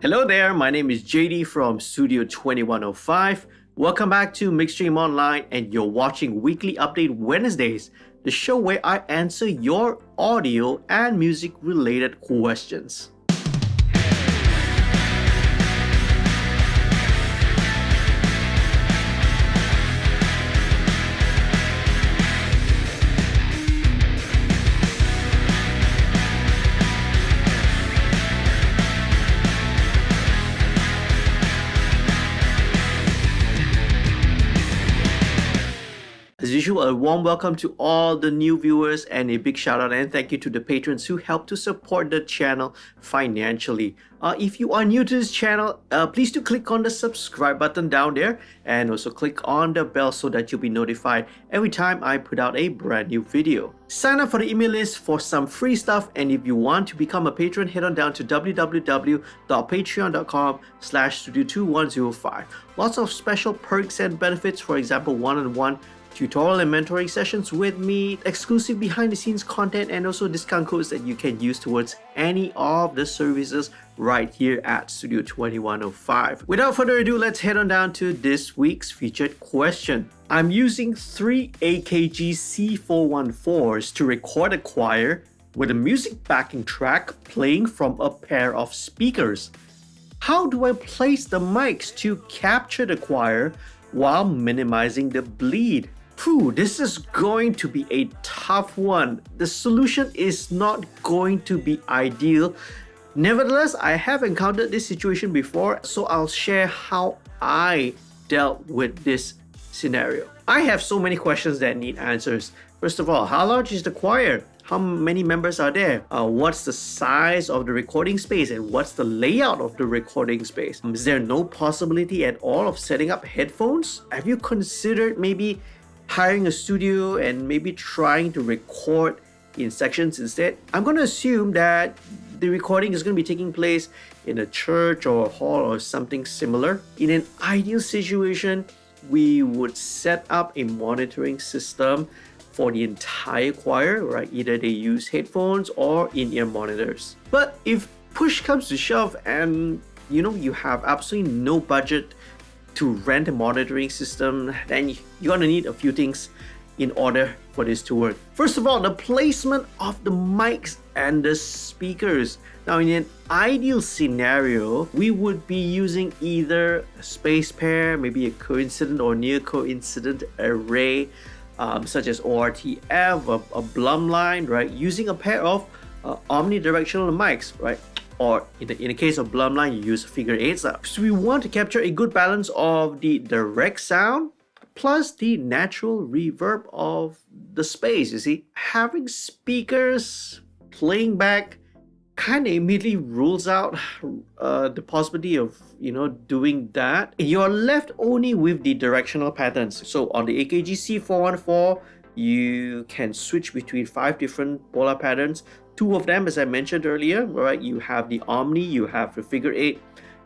Hello there, my name is JD from Studio 2105. Welcome back to MixStream Online, and you're watching Weekly Update Wednesdays, the show where I answer your audio and music related questions. As usual, a warm welcome to all the new viewers and a big shout out and thank you to the patrons who help to support the channel financially. If you are new to this channel, please do click on the subscribe button down there and also click on the bell so that you'll be notified every time I put out a brand new video. Sign up for the email list for some free stuff, and if you want to become a patron, head on down to www.patreon.com/studio2105. Lots of special perks and benefits, for example, one-on-one tutorial and mentoring sessions with me, exclusive behind the scenes content, and also discount codes that you can use towards any of the services right here at Studio 2105. Without further ado, let's head on down to this week's featured question. I'm using 3 AKG C414s to record a choir with a music backing track playing from a pair of speakers. How do I place the mics to capture the choir while minimizing the bleed? This is going to be a tough one. The solution is not going to be ideal. Nevertheless, I have encountered this situation before, so I'll share how I dealt with this scenario. I have so many questions that need answers. First of all, how large is the choir? How many members are there? What's the size of the recording space, and what's the layout of the recording space? Is there no possibility at all of setting up headphones? Have you considered maybe hiring a studio and maybe trying to record in sections instead? I'm going to assume that the recording is going to be taking place in a church or a hall or something similar. In an ideal situation, we would set up a monitoring system for the entire choir, right? Either they use headphones or in-ear monitors. But if push comes to shove and you have absolutely no budget to rent a monitoring system, then you're gonna need a few things in order for this to work. First of all, the placement of the mics and the speakers. Now, in an ideal scenario, we would be using either a space pair, maybe a coincident or near coincident array, such as ORTF, a Blum line, right? Using a pair of omnidirectional mics, right? Or in the case of Blum line, you use figure 8s. So we want to capture a good balance of the direct sound plus the natural reverb of the space. You see, having speakers playing back kind of immediately rules out the possibility of doing that. You're left only with the directional patterns. So on the AKG C414, you can switch between 5 different polar patterns. 2 of them, as I mentioned earlier, right? You have the Omni, you have the figure 8.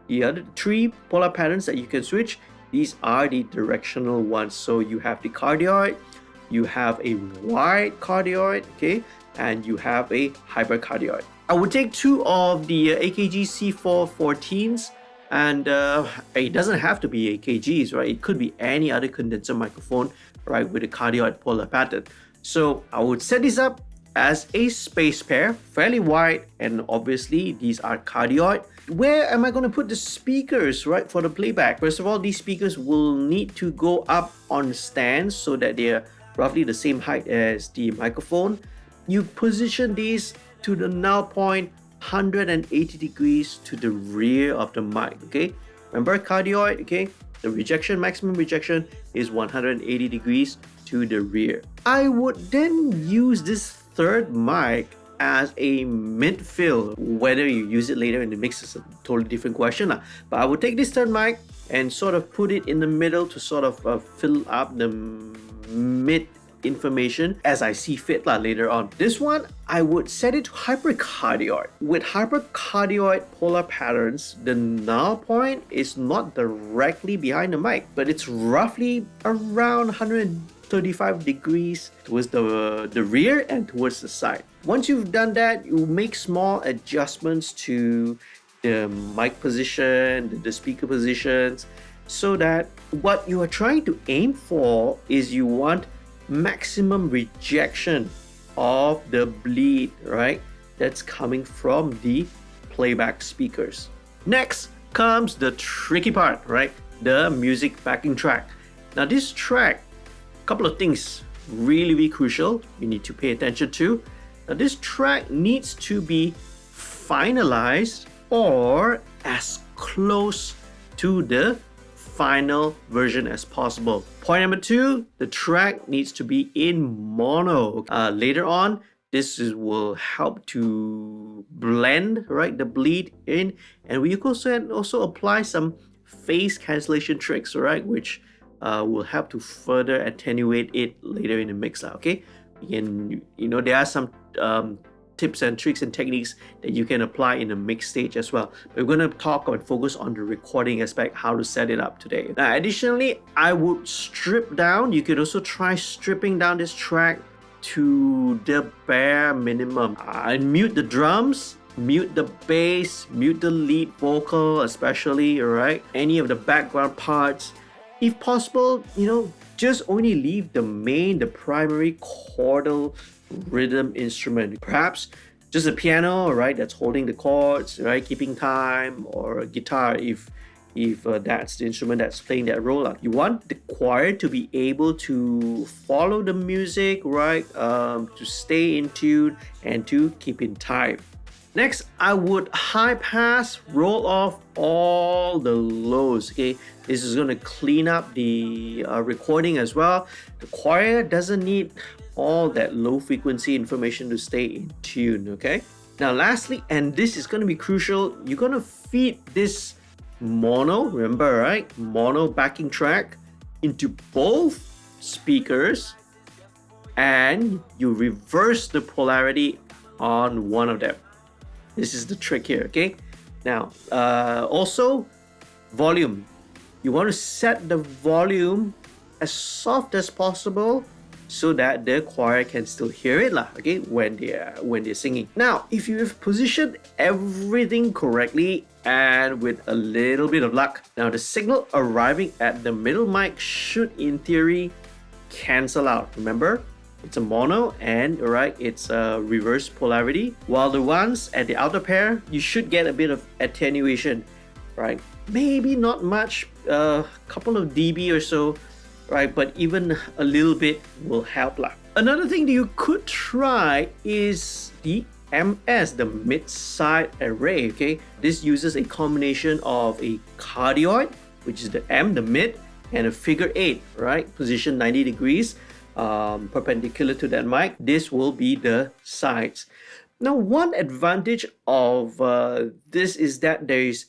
The other 3 polar patterns that you can switch, these are the directional ones. So you have the cardioid, you have a wide cardioid, okay, and you have a hypercardioid. I would take 2 of the AKG C414s, and it doesn't have to be AKGs, right? It could be any other condenser microphone, right, with a cardioid polar pattern. So I would set this up as a space pair, fairly wide, and obviously these are cardioid. Where am I going to put the speakers, right, for the playback? First of all, these speakers will need to go up on stands so that they're roughly the same height as the microphone. You position these to the null point 180 degrees to the rear of the mic, okay? Remember cardioid, okay? The rejection, maximum rejection is 180 degrees to the rear. I would then use this third mic as a mid-fill. Whether you use it later in the mix is a totally different question. But I would take this third mic and sort of put it in the middle to sort of fill up the mid information as I see fit later on. This one, I would set it to hypercardioid. With hypercardioid polar patterns, the null point is not directly behind the mic, but it's roughly around 135 degrees towards the rear and towards the side. Once you've done that, you make small adjustments to the mic position, the speaker positions, so that what you are trying to aim for is you want maximum rejection of the bleed, right? That's coming from the playback speakers. Next comes the tricky part, right? The music backing track. Now this track, a couple of things really crucial you need to pay attention to. Now this track needs to be finalized or as close to the final version as possible. Point number 2, the track needs to be in mono. Later on, this will help to blend, right, the bleed in, and we also apply some phase cancellation tricks, right, which will help to further attenuate it later in the mix. Okay, there are some tips and tricks and techniques that you can apply in the mix stage as well. But we're going to talk and focus on the recording aspect, how to set it up today. Now, additionally, I would strip down. You could also try stripping down this track to the bare minimum. Mute the drums, mute the bass, mute the lead vocal, especially, right? Any of the background parts. If possible, just only leave the primary chordal rhythm instrument. Perhaps just a piano, right, that's holding the chords, right, keeping time, or a guitar if that's the instrument that's playing that role. You want the choir to be able to follow the music, right, to stay in tune and to keep in time. Next, I would high pass, roll off all the lows. Okay, this is going to clean up the recording as well. The choir doesn't need all that low frequency information to stay in tune. Okay, now lastly, and this is going to be crucial, you're going to feed this mono, remember, right, mono backing track into both speakers, and you reverse the polarity on one of them. This is the trick here. Okay, now also volume. You want to set the volume as soft as possible so that the choir can still hear it, okay, when they're singing. Now, if you have positioned everything correctly and with a little bit of luck, now the signal arriving at the middle mic should, in theory, cancel out. Remember, it's a mono and, right, it's a reverse polarity, while the ones at the outer pair, you should get a bit of attenuation, right? Maybe not much, a couple of dB or so, right, but even a little bit will help. Another thing that you could try is the MS, the mid-side array. Okay, this uses a combination of a cardioid, which is the M, the mid, and a figure 8, right, position 90 degrees perpendicular to that mic. This will be the sides. Now, one advantage of this is that there is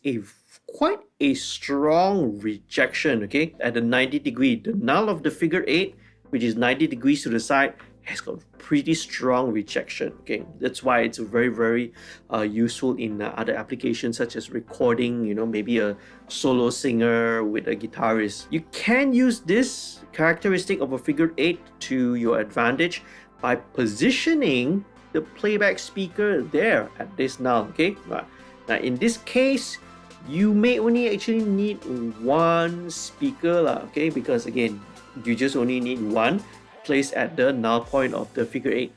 quite a strong rejection, okay, at the 90 degree. The null of the figure 8, which is 90 degrees to the side, has got pretty strong rejection. Okay, that's why it's very useful in other applications such as recording, maybe a solo singer with a guitarist. You can use this characteristic of a figure 8 to your advantage by positioning the playback speaker there at this null. Okay, now in this case, you may only actually need one speaker, okay, because again, you just only need one placed at the null point of the figure 8.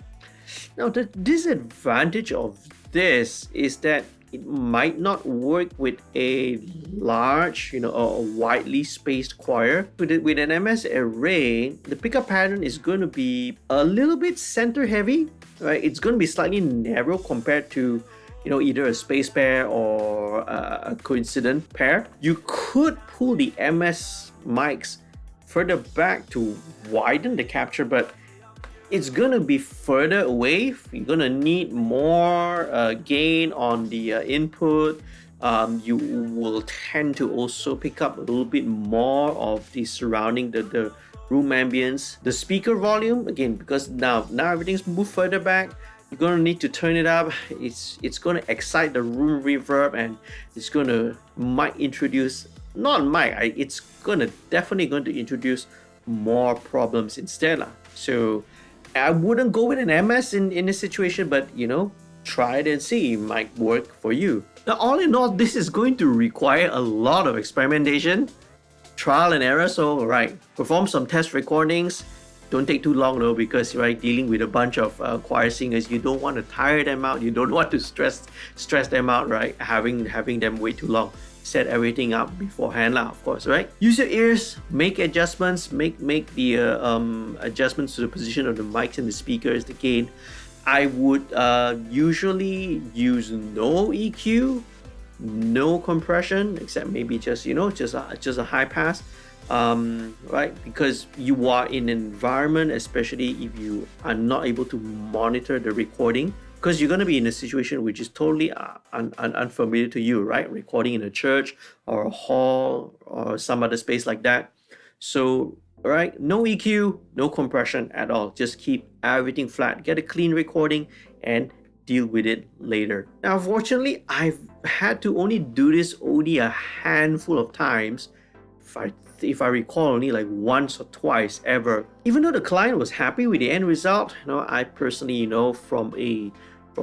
Now, the disadvantage of this is that it might not work with a large, or a widely spaced choir. With an MS array, the pickup pattern is going to be a little bit center heavy, right? It's going to be slightly narrow compared to either a space pair or a coincident pair. You could pull the MS mics further back to widen the capture, but it's gonna be further away. You're gonna need more gain on the input. You will tend to also pick up a little bit more of the surrounding, the room ambience. The speaker volume, again, because now everything's moved further back, you're gonna need to turn it up. It's gonna excite the room reverb, and it's gonna definitely going to introduce more problems instead. So I wouldn't go with an MS in this situation, but try it and see, it might work for you. Now, all in all, this is going to require a lot of experimentation, trial and error. So, right, perform some test recordings. Don't take too long though, because right, dealing with a bunch of choir singers, you don't want to tire them out. You don't want to stress them out, right? Having them wait too long. Set everything up beforehand, of course, right? Use your ears, make adjustments, make the adjustments to the position of the mics and the speakers, the gain. I would usually use no EQ, no compression, except maybe just just a high pass. Right, because you are in an environment, especially if you are not able to monitor the recording, because you're going to be in a situation which is totally unfamiliar to you, right? Recording in a church or a hall or some other space like that. So, right, no EQ, no compression at all. Just keep everything flat, get a clean recording, and deal with it later. Now, unfortunately, I've had to only do this OD a handful of times. If I recall, only like once or twice ever. Even though the client was happy with the end result, I personally, from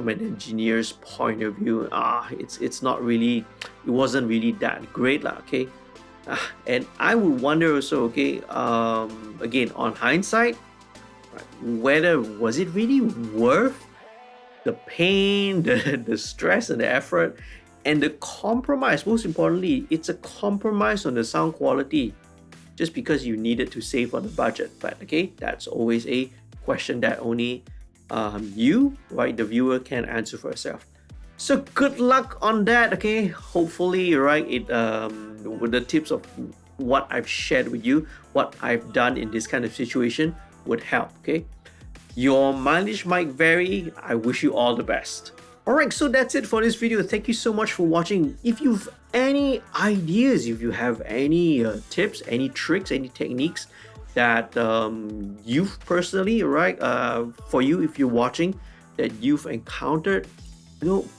an engineer's point of view, it's not really, it wasn't really that great, okay. And I would wonder also, okay, again, on hindsight, whether was it really worth the pain, the stress and the effort, and the compromise. Most importantly, it's a compromise on the sound quality, just because you needed to save on the budget. But okay, that's always a question that only you, right, the viewer, can answer for yourself. So good luck on that. Okay, hopefully, right, it with the tips of what I've shared with you, what I've done in this kind of situation would help. Okay, your mileage might vary. I wish you all the best. Alright, so that's it for this video. Thank you so much for watching. If you've any ideas, if you have any tips, any tricks, any techniques that you've personally, right, for you, if you're watching, that you've encountered,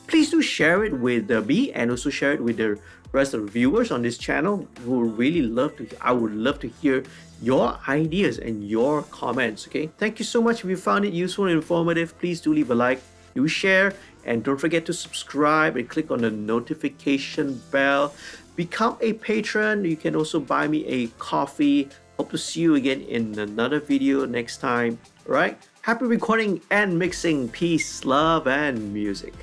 please do share it with me, and also share it with the rest of the viewers on this channel. I would love to hear your ideas and your comments. Okay, thank you so much. If you found it useful and informative, please do leave a like, do share, and don't forget to subscribe and click on the notification bell. Become a patron. You can also buy me a coffee. Hope to see you again in another video next time. All right, happy recording and mixing. Peace, love, and music.